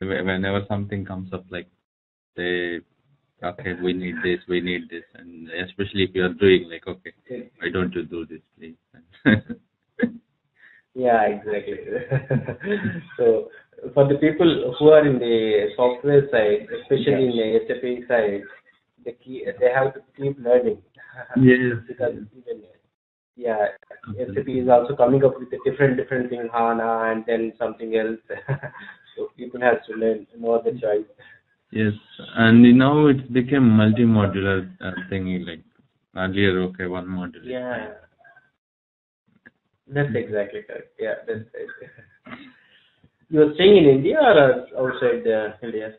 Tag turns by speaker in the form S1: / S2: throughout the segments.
S1: whenever something comes up, like they, okay, we need this, and especially if you are doing like, okay, why don't you do this, please?
S2: Yeah, exactly. So for the people who are in the software side, especially in the SAP side, they have to keep learning.
S1: Yes,
S2: Because
S1: yes,
S2: even yeah, SAP
S1: absolutely.
S2: is also coming up with a different thing, HANA, and then something else. So people have to learn, know the choice.
S1: Yes, and now it's become multi-modular thingy. Like earlier, okay, one module is fine.
S2: Yeah, that's exactly correct. Yeah, that's right. You're staying in India or outside India?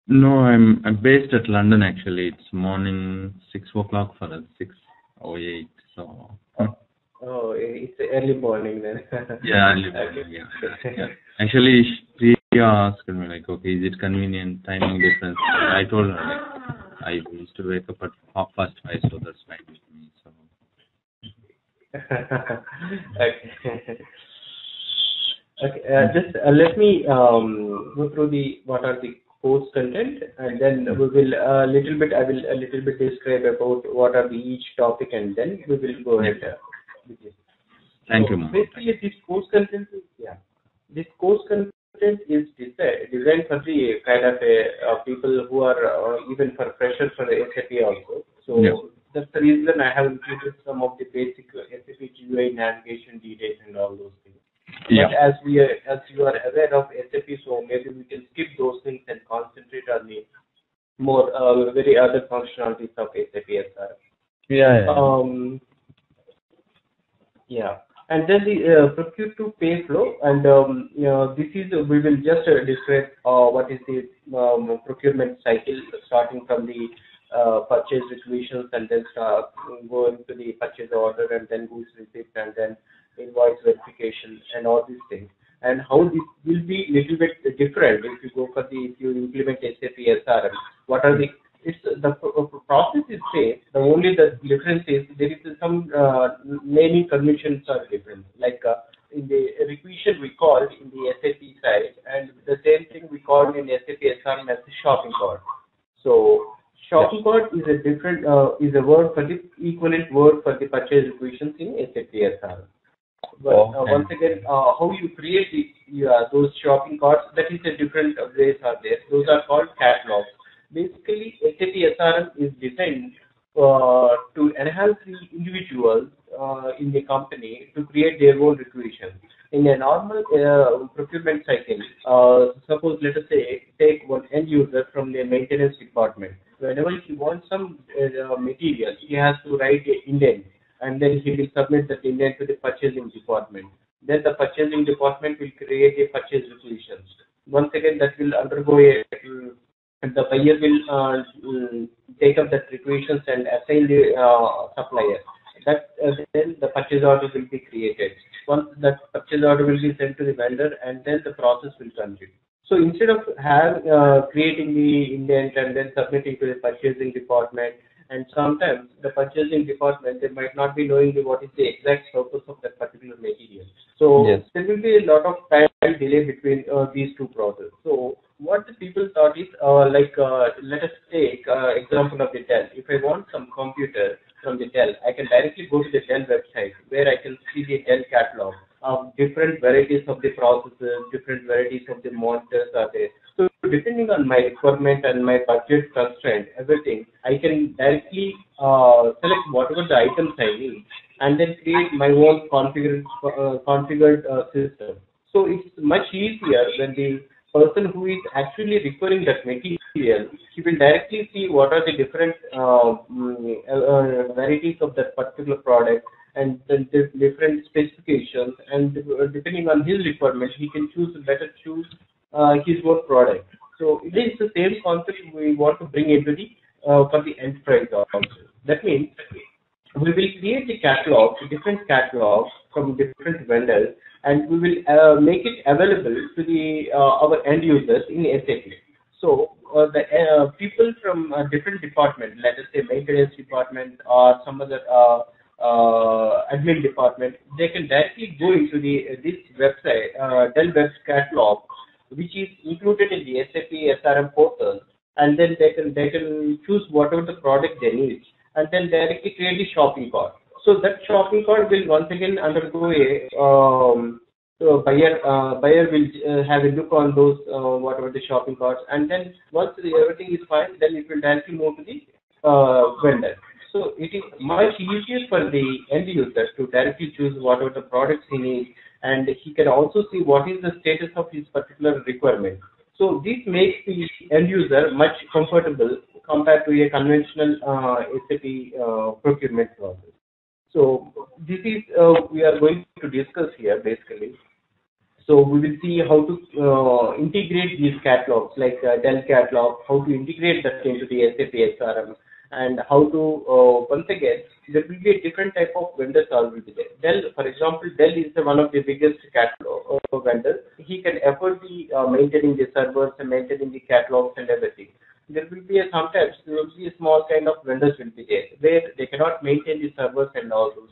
S1: No, I'm based at London actually. It's morning 6 o'clock for us, 6:08. So
S2: Oh, it's early morning then.
S1: yeah, early
S2: Okay.
S1: morning. Yeah, yeah. Actually, Priya asked me like, okay, is it convenient timing difference? I told her like, I used to wake up at 5:30, so that's fine with me. So
S2: Okay. Okay. Just let me go through the what are the course content, and then we will little bit. I will a little bit describe about what are the each topic, and then we will go
S1: yeah,
S2: ahead with this.
S1: thank you,
S2: So
S1: Mom.
S2: basically, this course content is, yeah, this course content is designed for the kind of people who are even for freshers for the SAP also.
S1: Yeah,
S2: So that's the reason I have included some of the basic SAP GUI navigation details and all those things. But
S1: yeah,
S2: as you are aware of SAP, so maybe we can skip those things and concentrate on the more very other functionalities of SAP SRM.
S1: yeah, yeah,
S2: Um, yeah. And then the procure to pay flow, and this is we will just describe what is the procurement cycle starting from the purchase requisitions and then start going to the purchase order and then goods receipt and then invoice verification and all these things. And how this will be little bit different if you go for the if you implement SAP SRM. What are the it's the process is same. The only the difference is there is some naming conventions are different. Like in the requisition we called in the SAP side, and the same thing we called in SAP SRM as the shopping cart. So shopping cart is a different is a word for the equivalent word for the purchase requisitions in SAP SRM. But
S1: okay,
S2: once again, how you create those shopping carts, that is a different ways are there. Those are called catalogs. Basically, SAP SRM is designed to enhance the individuals in the company to create their own requisitions. In a normal procurement cycle, suppose let us say take one end user from the maintenance department. Whenever he wants some material, he has to write an indent, and then he will submit that indent to the purchasing department. Then the purchasing department will create a purchase requisitions. Once again, that will undergo a and the buyer will take up the requisitions and assign the supplier. That then the purchase order will be created. Once that purchase order will be sent to the vendor, and then the process will continue. So instead of creating the indent and then submitting to the purchasing department, and sometimes the purchasing department they might not be knowing what is the exact purpose of that particular material.
S1: yes,
S2: So there will be a lot of time delay between these two processes. So what the people thought is let us take example of the Dell. If I want some computer from the Dell, I can directly go to the Dell website where I can see the Dell catalog of different varieties of the processors, different varieties of the monitors are there. So depending on my requirement and my budget constraint, everything, I can directly select whatever the items I need and then create my own configured system. So it's much easier when the person who is actually requiring that material, he will directly see what are the different varieties of that particular product and then the different specifications, and depending on his requirement, he can choose his own product. So it is the same concept we want to bring into the for the enterprise also. That means we will create the catalog, different catalogs from different vendors, and we will make it available to the our end users in SAP. So the people from different department, let us say maintenance department or some other admin department, they can directly go into the this website, Dell Web Catalog, which is included in the SAP SRM portal, and then they can choose whatever the product they need, and then directly create the shopping cart. So that shopping cart will once again undergo a so buyer will have a look on those whatever the shopping carts, and then once everything is fine, then it will directly move to the vendor. So it is much easier for the end user to directly choose whatever the products he needs, and he can also see what is the status of his particular requirement. So this makes the end user much comfortable compared to a conventional SAP procurement process. So this is we are going to discuss here basically. So we will see how to integrate these catalogs like Dell catalog, how to integrate that into the SAP SRM, and how to once again there will be a different type of vendors will be there. Dell, for example, Dell is one of the biggest catalog vendors. He can afford the maintaining the servers and maintaining the catalogs and everything. There will be sometimes there will be a small kind of vendors will be there where they cannot maintain the servers and all those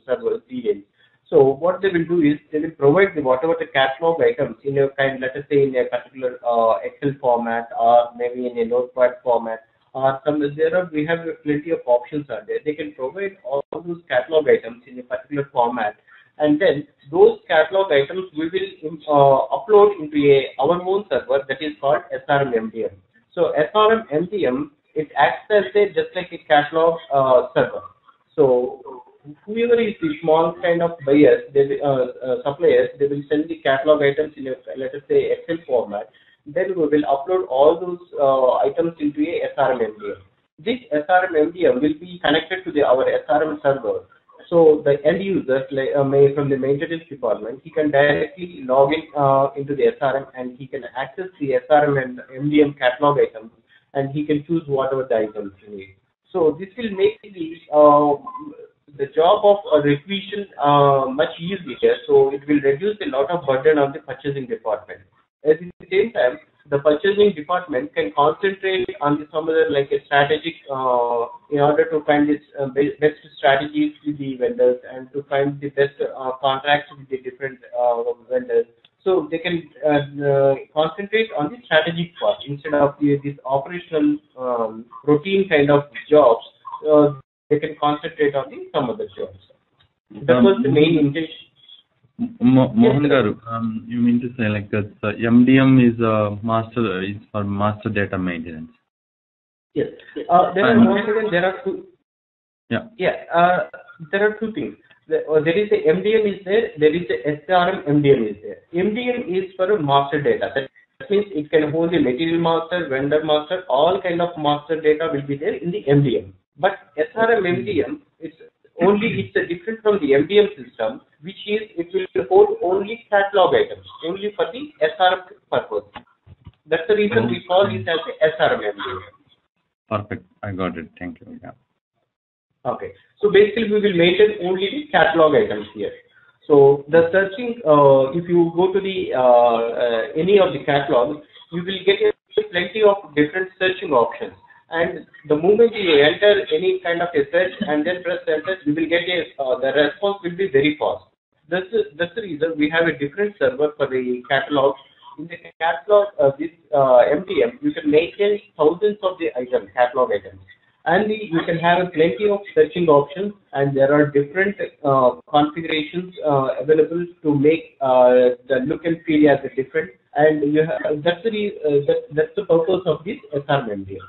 S2: servers details. So what they will do is they will provide whatever the catalog items in a kind, let us say in a particular Excel format or maybe in a notepad format, or we have plenty of options are there. They can provide all those catalog items in a particular format, and then those catalog items we will upload into our own server that is called SRM MDM. So SRM MDM, it acts as just like a catalog server. So whoever is the small kind of buyers, suppliers, they will send the catalog items in a, let us say, Excel format. Then we will upload all those items into a SRM MDM. This SRM MDM will be connected to our SRM server. So the end user, from the maintenance department, he can directly log in into the SRM, and he can access the SRM and MDM catalog items, and he can choose whatever the items he needs. So this will make the job of requisition much easier. So it will reduce a lot of burden on the purchasing department. At the same time, the purchasing department can concentrate on some other like a strategic in order to find this best strategies with the vendors and to find the best contracts with the different vendors. So they can concentrate on the strategic part instead of this operational routine kind of jobs. They can concentrate on some other jobs. That was the main intention.
S1: Mohan Garu, you mean to say like that MDM is for master data maintenance?
S2: Yes. There are two.
S1: Yeah.
S2: Yeah. There are two things. There is a MDM is there. There is a SRM MDM is there. MDM is for master data. That means it can hold the material master, vendor master, all kind of master data will be there in the MDM. But SRM MDM, it's different from the MDM system, which is it will hold only catalog items, only for the SRM purpose. That's the reason we call it as a SRM MDM.
S1: Perfect. I got it. Thank you. Yeah.
S2: Okay. So basically, we will maintain only the catalog items here. So the searching, if you go to the any of the catalogs, you will get plenty of different searching options. And the moment you enter any kind of a search and then press enter, you will get the response will be very fast. That's the reason we have a different server for the catalog. In the catalog, this MDM, you can maintain thousands of the items, catalog items. And you can have plenty of searching options, and there are different configurations available to make the look and feel as a different. And you have, that's the purpose of this SRM MDM.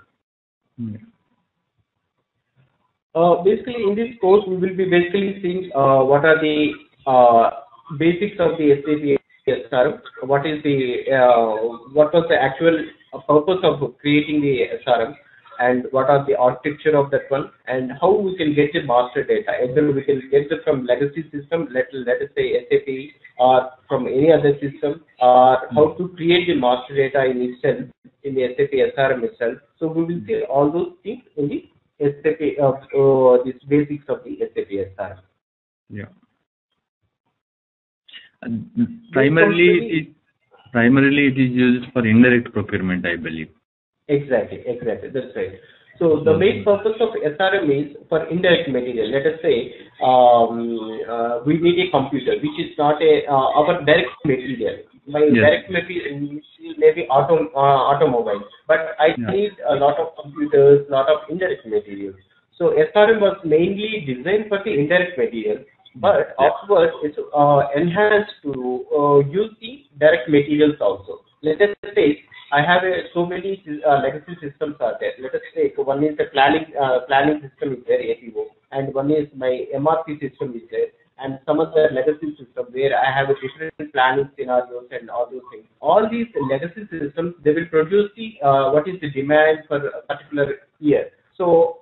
S2: Basically, in this course, we will be basically seeing what are the basics of the SAP SRM, what was the actual purpose of creating the SRM, and what are the architecture of that one, and how we can get the master data. Either we can get it from legacy system, let us say SAP, or from any other system, or how to create the master data in itself, in the SAP SRM itself. So we will see all those things in the SAP, these basics of the SAP SRM.
S1: Yeah. Primarily it is used for indirect procurement, I believe.
S2: Exactly, that's right. So the main purpose of SRM is for indirect material. Let us say we need a computer, which is not our direct material. My
S1: Yes.
S2: direct material maybe automobile, but I
S1: Yeah.
S2: need a lot of computers, lot of indirect materials. So SRM was mainly designed for the indirect material, but
S1: Yeah.
S2: afterwards it's enhanced to use the direct materials also. Let us say I have so many legacy systems are there. Let us take one is the planning system is there, APO, and one is my MRP system is there, and some other legacy system where I have a different planning scenarios and all those things. All these legacy systems, they will produce the what is the demand for a particular year. So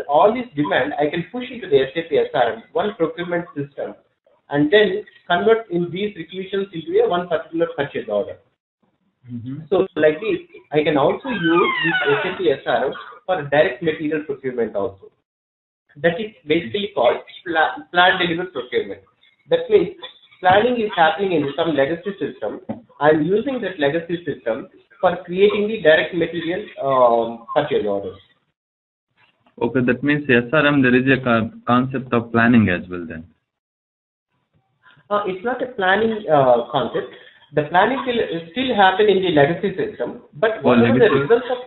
S2: all these demand I can push into the SAP SRM, one procurement system, and then convert in these requisitions into a one particular purchase order. So like this, I can also use this SAP SRM for direct material procurement also. That is basically called plan deliver procurement. That means planning is happening in some legacy system. I'm using that legacy system for creating the direct material purchase orders.
S1: Okay, that means SRM, there is a concept of planning as well then.
S2: It's not a planning concept. The planning will still happen in the legacy system, but whatever the results of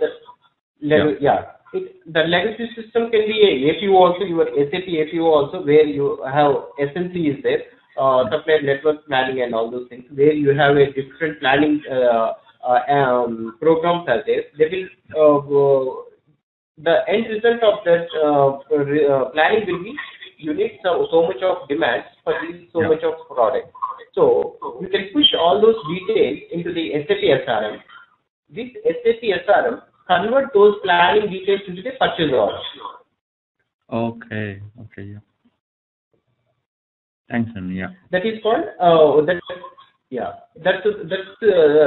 S2: the legacy system can be a APO also, your SAP APO also, where you have SNC is there, supply network planning and all those things, where you have a different planning programs are there. They will the end result of that planning will be you need so much of demand for this so much of product. So you can push all those details into the SAP SRM. This SAP SRM convert those planning details into the purchase order.
S1: Okay. Okay. Yeah. Thanks, Anu. Yeah.
S2: That is called that's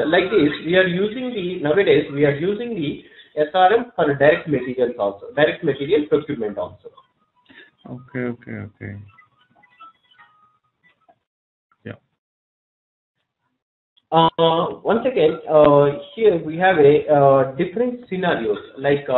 S2: like this. We are using nowadays we are using the SRM for direct materials also, direct material procurement also.
S1: Okay. Okay. Okay. Yeah.
S2: Once again, here we have a different scenarios like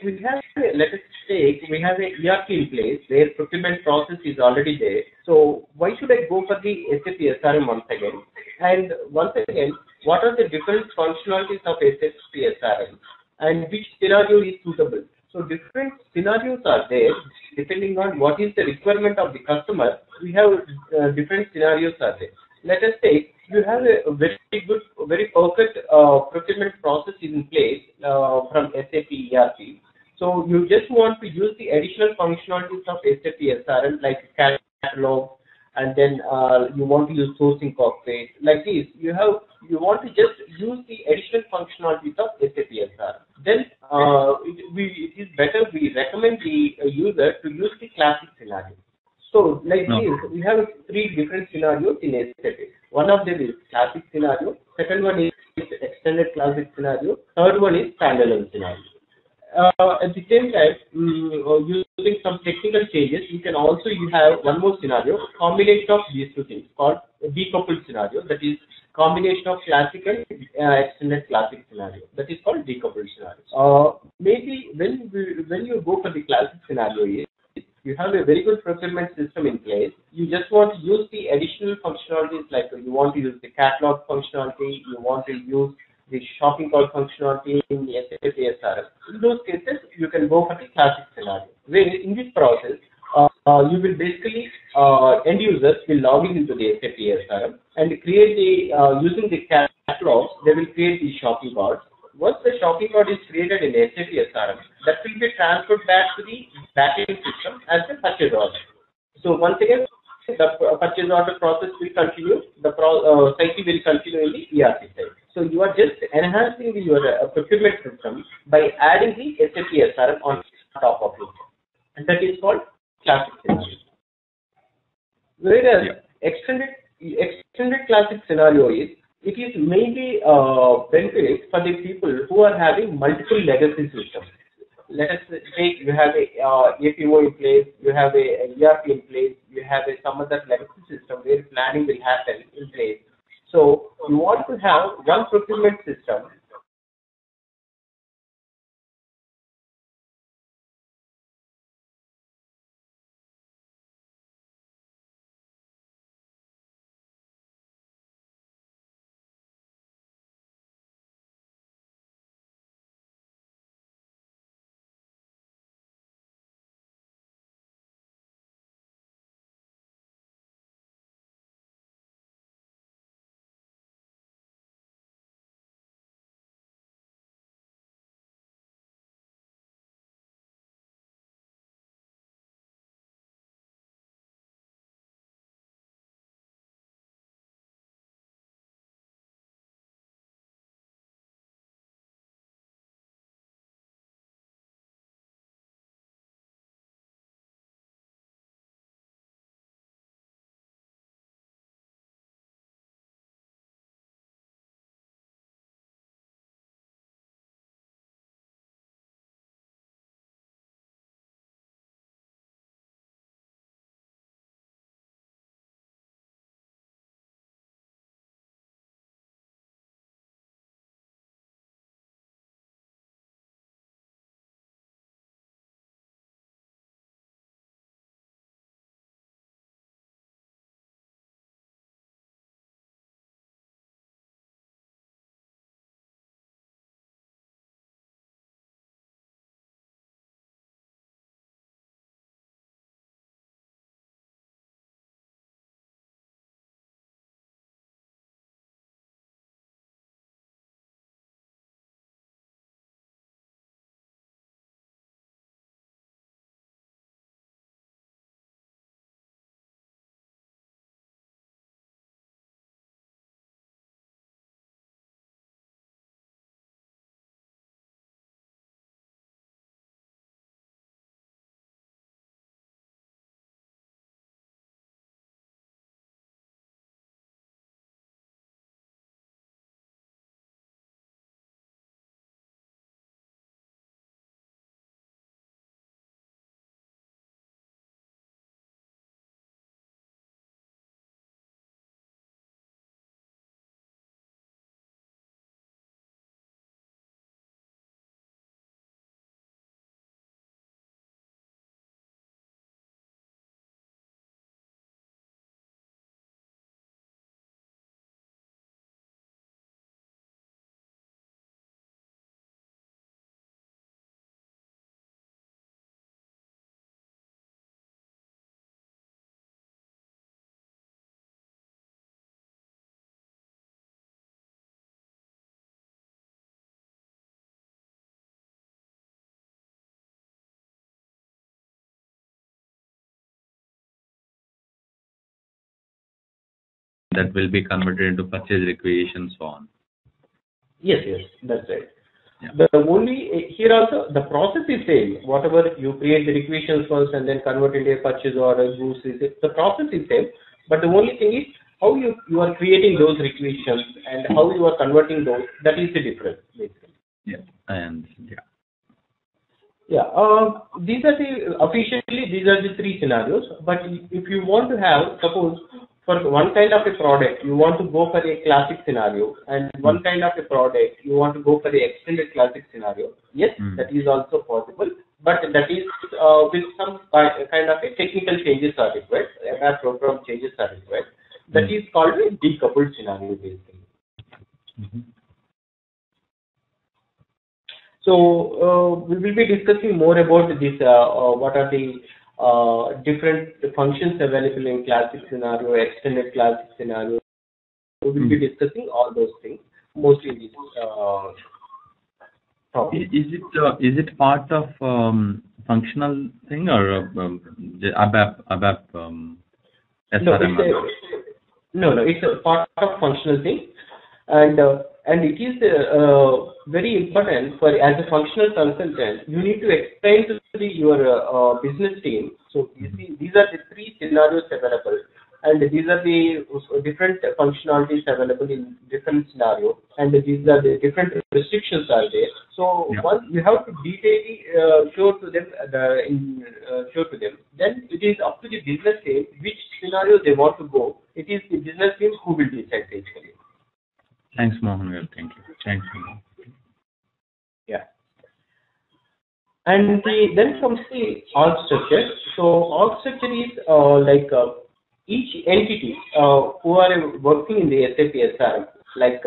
S2: we have let us take we have a ERP in place where procurement process is already there. So why should I go for the SAP SRM once again? And once again, what are the different functionalities of SAP SRM and which scenario is suitable? So different scenarios are there depending on what is the requirement of the customer. We have different scenarios are there. Let us say you have a very good, very perfect procurement process in place from SAP ERP. So you just want to use the additional functionalities of SAP SRM like catalog, and then you want to use sourcing cockpit. Like this, you want to just use the additional functionalities of SAP SRM. Then it is better we recommend the user to use the classic scenario. So like this, we have three different scenarios in SAP. One of them is classic scenario. Second one is extended classic scenario. Third one is standalone scenario. At the same time, using some technical changes, you can also have one more scenario, combination of these two things called decoupled scenario. That is combination of classic and extended classic scenario. That is called decoupled scenario. Maybe when you go for the classic scenario, you have a very good procurement system in place. You just want to use the additional functionalities like you want to use the catalog functionality, you want to use the shopping cart functionality in the SAP SRM. In those cases, you can go for the classic scenario. Where in this process, you will basically, end users will log into the SAP SRM and create using the catalogs, they will create the shopping carts. Once the shopping cart is created in SAP SRM, that will be transferred back to the backend system as a purchase order. So once again, the purchase order process will continue, the cycle will continue in the ERP side. So you are just enhancing your procurement system by adding the SAP SRM on top of it. And that is called classic scenario. Whereas extended classic scenario is, it is mainly benefit for the people who are having multiple legacy systems. Let us say you have a APO in place, you have a ERP in place, you have some other legacy system where planning will happen in place. So you want to have one procurement system
S1: that will be converted into purchase requisitions, so on.
S2: Yes, that's right.
S1: Yeah.
S2: The only here also the process is same. Whatever you create the requisitions first and then convert into a purchase order, the process is same. But the only thing is how you are creating those requisitions and how you are converting those. That is the difference, basically.
S1: Yeah, I understand. Yeah.
S2: Yeah, these are the three scenarios. But if you want to have, suppose for one kind of a product, you want to go for a classic scenario, and one kind of a product, you want to go for the extended classic scenario. Yes, that is also possible, but that is with some kind of a technical changes are required, program changes are required. That is called a decoupled scenario, basically. So we will be discussing more about this. What are the different functions available in classic scenario, extended classic scenario? We will be discussing all those things mostly in this topic.
S1: Is it part of functional thing or the ABAP SRM?
S2: No, it's a part of functional thing, and it is very important for as a functional consultant. You need to explain to your business team. So you see, these are the three scenarios available, and these are the different functionalities available in different scenarios, and these are the different restrictions are there. So once you have to detail show to them, then it is up to the business team which scenario they want to go. It is the business team who will decide basically.
S1: Thanks, Mohan. Thank you. Thanks.
S2: Yeah. And then comes the org structure. So org structure is each entity who are working in the SAP SRM, like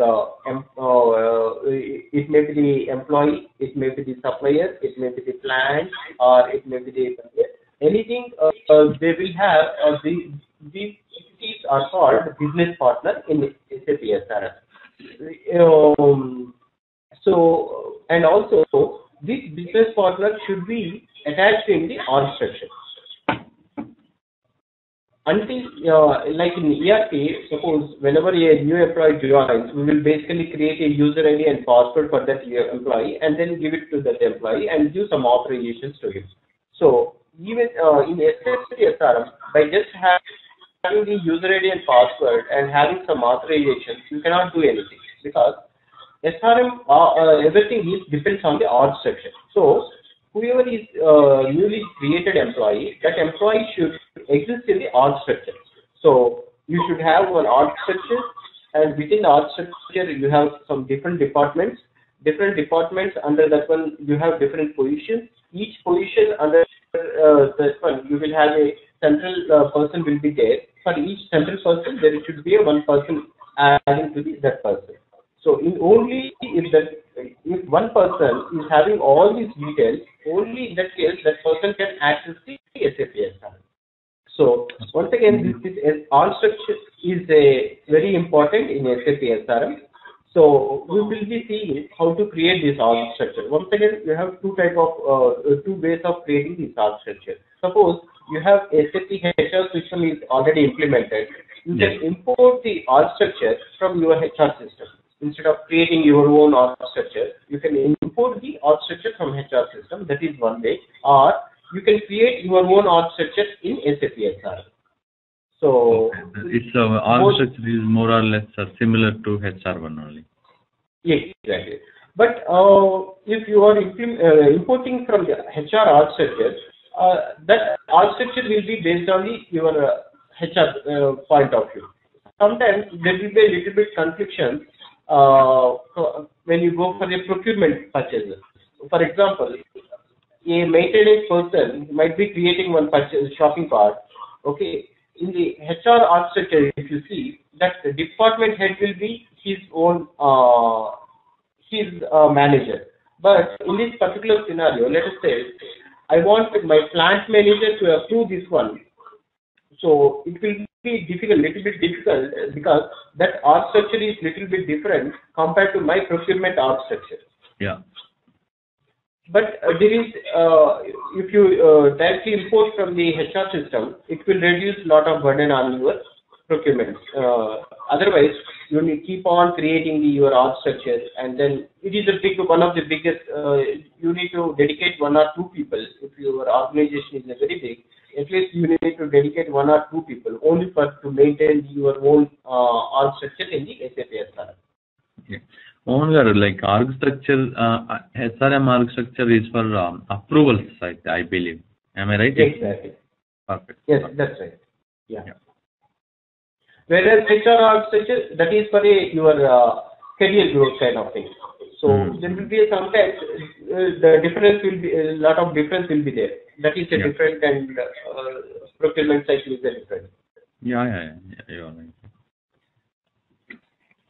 S2: it may be the employee, it may be the supplier, it may be the plant, or it may be the anything. They will have these entities are called business partner in SAP SRM. So and also this business partner should be attached in the org structure. Until like in ERP, suppose whenever a new employee joins, we will basically create a user ID and password for that employee and then give it to that employee and give some authorizations to him. So even in SAP SRM, by just having the user ID and password and having some authorizations, you cannot do anything because SRM everything depends on the org structure. So whoever is newly created employee, that employee should exist in the org structure. So you should have one org structure, and within the org structure you have some different departments. Different departments under that one you have different positions. Each position under that one you will have a central person will be there. For each central person there should be a one person adding to that person. So in only if one person is having all these details, only in that case that person can access the SAP SRM. So once again, this org structure is very important in SAP SRM. So we will be seeing how to create this org structure. Once again, you have two ways of creating this org structure. Suppose you have SAP HR system is already implemented. You can import the org structure from your HR system. Instead of creating your own org structure, you can import the org structure from HR system. That is one way. Or you can create your own org structure in SAP SRM. So
S1: it's org structure is more or less similar to HR1 only.
S2: Yes, exactly. But if you are importing from the HR org structure, that org structure will be based on your HR point of view. Sometimes there will be a little bit confusion when you go for a procurement purchase. For example, a maintenance person might be creating one purchase shopping cart. Okay, in the HR org structure, if you see that the department head will be his own manager. But in this particular scenario, let us say I want my plant manager to approve this one. So it will be little bit difficult because that org structure is little bit different compared to my procurement org structure.
S1: Yeah.
S2: But there is, if you directly import from the HR system, it will reduce a lot of burden on your procurement. Otherwise, you need keep on creating your org structure, and then it is a big one of the biggest. You need to dedicate one or two people. If your organization is very big, at least you need to dedicate one or two people only for to maintain your own org structure in the SAP SRM.
S1: Okay. Only like org structure, SRM org structure is for approval side, I believe. Am I right?
S2: Exactly.
S1: Perfect.
S2: Yes, that's right. Yeah. Whereas HR org structure, that is for your career growth kind of thing. So there will be sometimes the difference will be a lot of difference will be there. That is a different, and procurement cycle is a different.
S1: Yeah, you're right.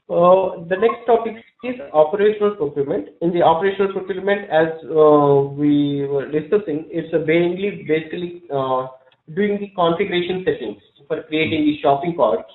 S2: The next topic is operational procurement. In the operational procurement, as we were discussing, it's mainly basically doing the configuration settings for creating the shopping cart.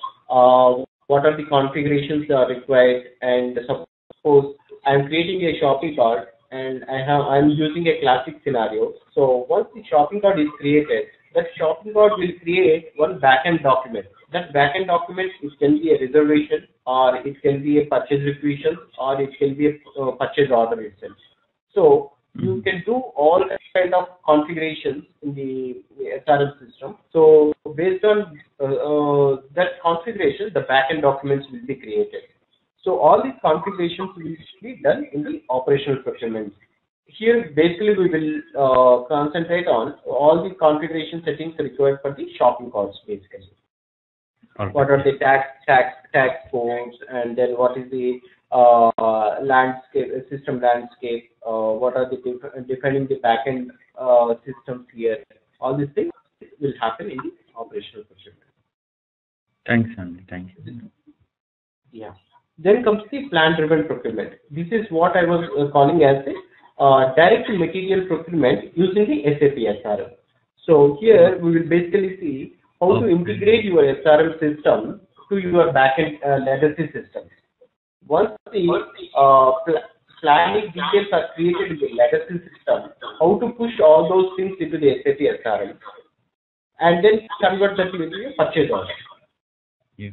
S2: What are the configurations that are required? And suppose I'm creating a shopping cart and I'm using a classic scenario. So once the shopping cart is created, that shopping cart will create one backend document. That backend document, it can be a reservation, or it can be a purchase requisition, or it can be a purchase order itself. So you can do all kind of configurations in the SRM system. So based on that configuration, the backend documents will be created. So all these configurations will be done in the operational procurement. Here, basically, we will concentrate on all the configuration settings required for the shopping carts, basically. Okay. What are the tax codes, and then what is the system landscape? What are the defining the backend systems here? All these things will happen in the operational procurement.
S1: Thanks, Andy. Thank you.
S2: Yeah. Then comes the plan-driven procurement. This is what I was calling as the direct material procurement using the SAP SRM. So here we will basically see how to integrate your SRM system to your backend legacy systems. Once the planning details are created in the legacy system, how to push all those things into the SAP SRM, and then convert that into a purchase order.
S1: Yeah.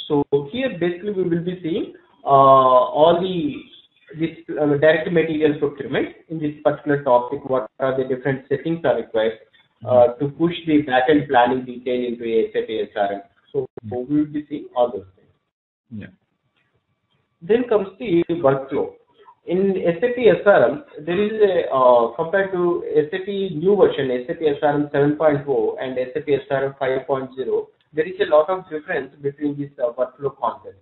S2: So here basically we will be seeing all this direct material procurement in this particular topic. What are the different settings are required to push the backend planning detail into a SAP SRM. So we will be seeing all those things.
S1: Yeah.
S2: Then comes the workflow. In SAP SRM, there is a compared to SAP new version, SAP SRM 7.0 and SAP SRM 5.0, there is a lot of difference between this workflow concept.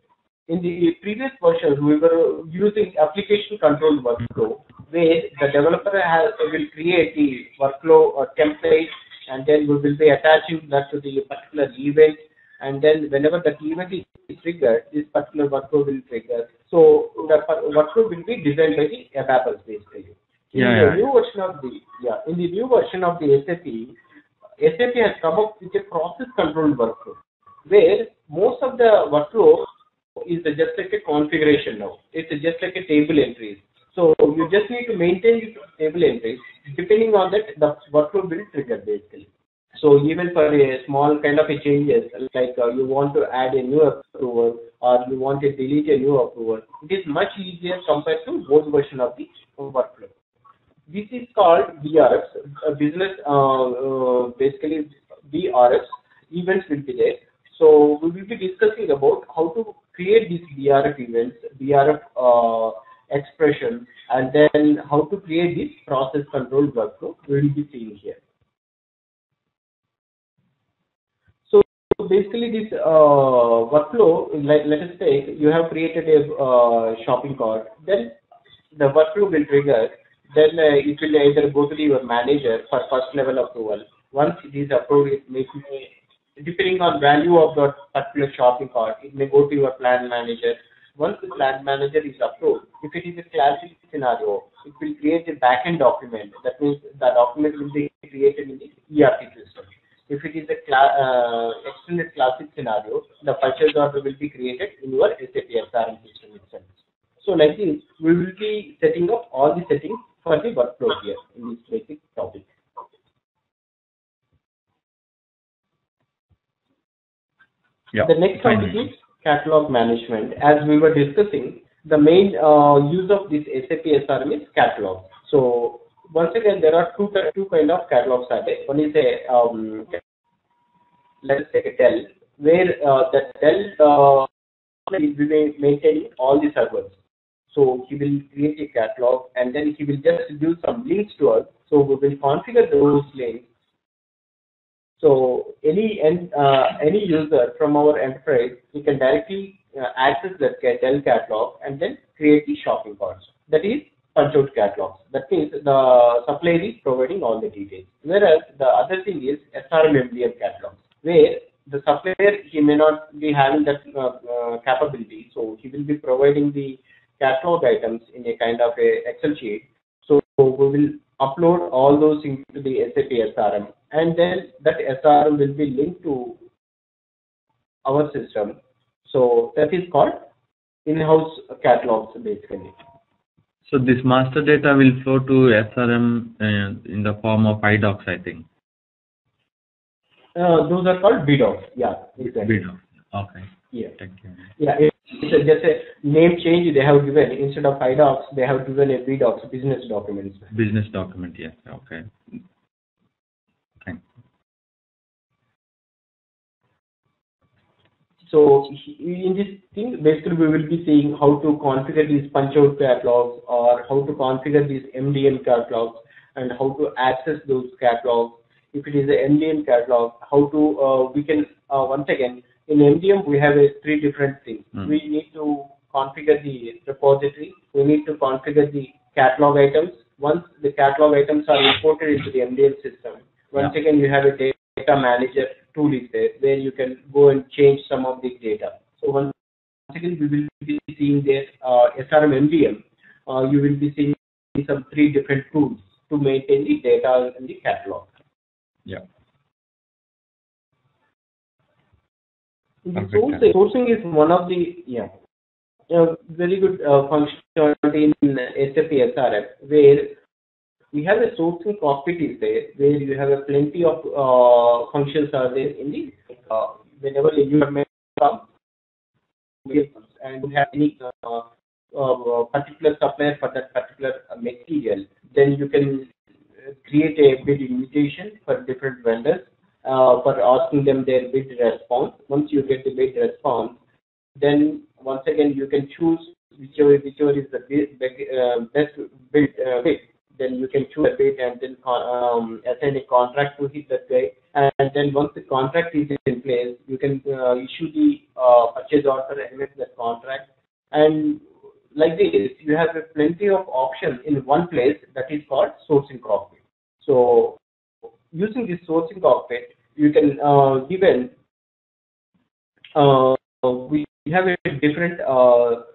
S2: In the previous versions, we were using application controlled workflow, where the developer will create the workflow template, and then we will be attaching that to the particular event, and then whenever that event is triggered, this particular workflow will trigger. So the workflow will be designed by the developers basically. In the new version of the SAP has come up with a process controlled workflow, where most of the workflow is just like a configuration now. It's just like a table entries. So you just need to maintain this table entries. Depending on that, the workflow will trigger basically. So even for a small kind of a changes, like you want to add a new approval or you want to delete a new approval, it is much easier compared to old version of the workflow. This is called BRFs, basically BRFs, events will be there. So we will be discussing about how to create these BRF events, BRF expression, and then how to create this process control workflow we will be seeing here. So basically this workflow, let us say you have created a shopping cart, then the workflow will trigger, then it will either go to your manager for first level approval. Once it is approved, it may depending on value of the particular shopping cart, it may go to your plan manager. Once the plan manager is approved, if it is a classic scenario, it will create a backend document. That means the document will be created in the ERP system. If it is a extended classic scenario, the purchase order will be created in your SAP SRM system itself. So like this, we will be setting up all the settings for the workflow here in this basic topic.
S1: Yeah.
S2: The next topic is catalog management. As we were discussing, the main use of this SAP SRM is catalog. So once again, there are two kind of catalogs are there. One is a let's take a Dell, where the Dell will be maintaining all the servers. So he will create a catalog and then he will just do some links to us. So we will configure those links. So any user from our enterprise, he can directly access that Dell catalog and then create the shopping carts. That is punch out catalogs. That means the supplier is providing all the details. Whereas the other thing is SRM MDM catalogs, where the supplier, he may not be having that capability, so he will be providing the catalog items in a kind of a Excel sheet. So we will upload all those into the SAP SRM, and then that SRM will be linked to our system. So that is called in-house catalogs basically.
S1: So this master data will flow to SRM in the form of iDocs, I think.
S2: Those are called BDocs. Yeah, exactly.
S1: BDocs. Okay.
S2: Yeah.
S1: Thank you.
S2: Yeah, it's just a name change they have given. Instead of iDocs, they have given a BDocs, business documents.
S1: Business document, yes. Okay. Thanks.
S2: So in this thing, basically we will be seeing how to configure these punch-out catalogs or how to configure these MDM catalogs and how to access those catalogs. If it is an MDM catalog, how to, we can, once again, in MDM we have three different things. We need to configure the repository, we need to configure the catalog items. Once the catalog items are imported into the MDM system, once again you have a data manager tool is there where you can go and change some of the data. So once again we will be seeing there SRM MDM, you will be seeing some three different tools to maintain the data in the catalog.
S1: Yeah.
S2: Sourcing is one of the very good functionality in SAP SRM, where we have a sourcing cockpit is there, where you have a plenty of functions are there in the whenever you come and you have any particular supplier for that particular material, then you can create a bid invitation for different vendors for asking them their bid response. Once you get the bid response, then once again you can choose whichever is the best bid. Then you can choose a bid and then assign a contract to hit that guy. And then once the contract is in place, you can issue the purchase order against that contract. And like this, you have plenty of options in one place that is called sourcing cockpit. So using this sourcing cockpit, you can we have a different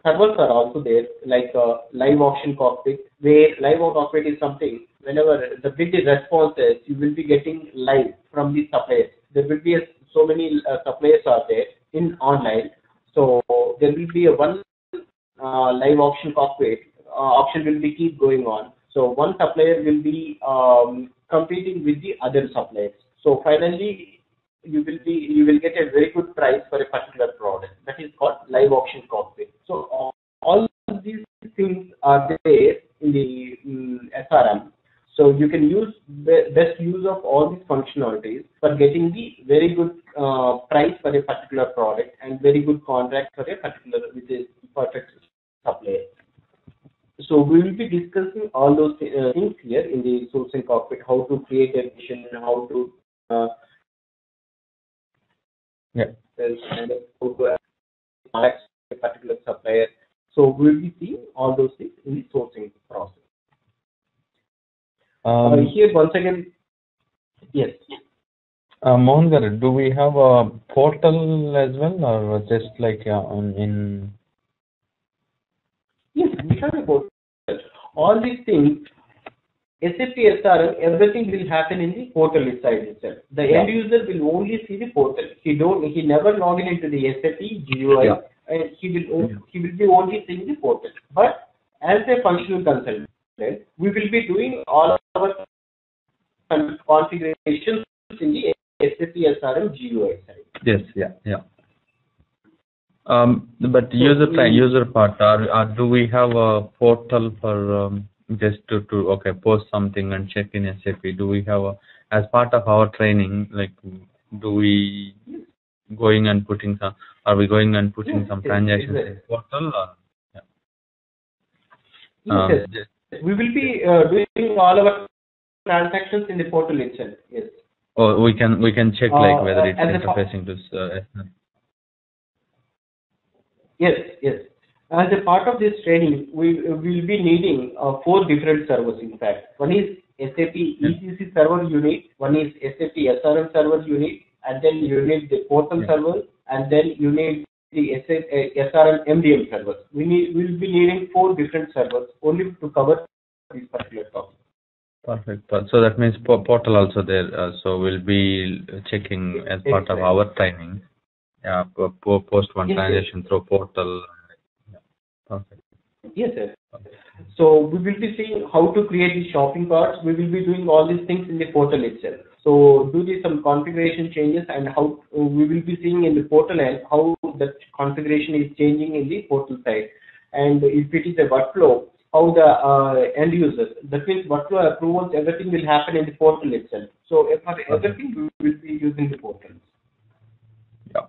S2: servers are also there, like live auction cockpit, where live cockpit is something whenever the bid responses you will be getting live from the suppliers. There will be so many suppliers are there in online, so there will be a one live auction cockpit. Auction will be keep going on. So one supplier will be competing with the other suppliers. So finally, you will get a very good price for a particular product. That is called live auction cockpit. So all these things are there in the SRM. So you can use best use of all these functionalities for getting the very good price for a particular product and very good contract for a particular with a perfect supplier. So we will be discussing all those things here in the sourcing cockpit, how to create a vision, how to and how to select a particular supplier. So we will be seeing all those things in the sourcing process. Here once again, yes.
S1: Mohan, do we have a portal as well, or just like in?
S2: Yes, we have a portal. All these things, SAP SRM, everything will happen in the portal inside itself. The end user will only see the portal. He never log into the SAP GUI, and he will be only seeing the portal. But as a functional consultant, we will be doing all our configurations in the SAP SRM GUI side.
S1: Yes, yeah. But
S2: So
S1: user part, do we have a portal for just to post something and check in SAP? Do we have as part of our training, like do we going and putting some? Are we going and putting some transactions in portal? Or,
S2: yes. We will be doing all our transactions in the portal itself. Yes.
S1: Or we can check like whether it's
S2: as a
S1: interfacing to.
S2: Yes. As a part of this training, we will be needing 4 different servers. In fact, one is SAP ECC server unit, one is SAP SRM server unit, and then you need the portal server, and then you need the SRM MDM servers. We will be needing 4 different servers only to cover this particular topic.
S1: Perfect. So that means portal also there. So we'll be checking as part of our training. Yeah, post one transaction through portal. Yeah. Perfect.
S2: Yes, sir. So we will be seeing how to create the shopping carts. We will be doing all these things in the portal itself. So do some configuration changes and how we will be seeing in the portal and how that configuration is changing in the portal side. And if it is a workflow, how the end users, that means workflow approvals, everything will happen in the portal itself. So for everything, we will be using the portal.
S1: Yeah.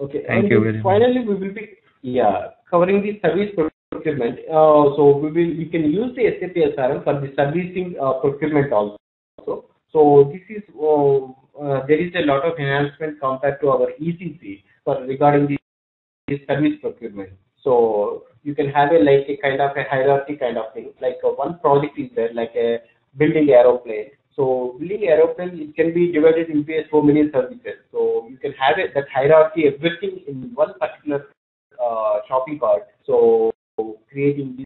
S2: Okay.
S1: Thank you very much.
S2: Finally, we will be covering the service procurement. So we can use the SAP SRM for the servicing procurement also. So this is there is a lot of enhancement compared to our ECC for regarding the service procurement. So you can have a kind of a hierarchy kind of thing. Like one project is there, like a building aeroplane. So building aeroplane, it can be divided into so many services. So you can have that hierarchy, everything in one particular shopping cart. So creating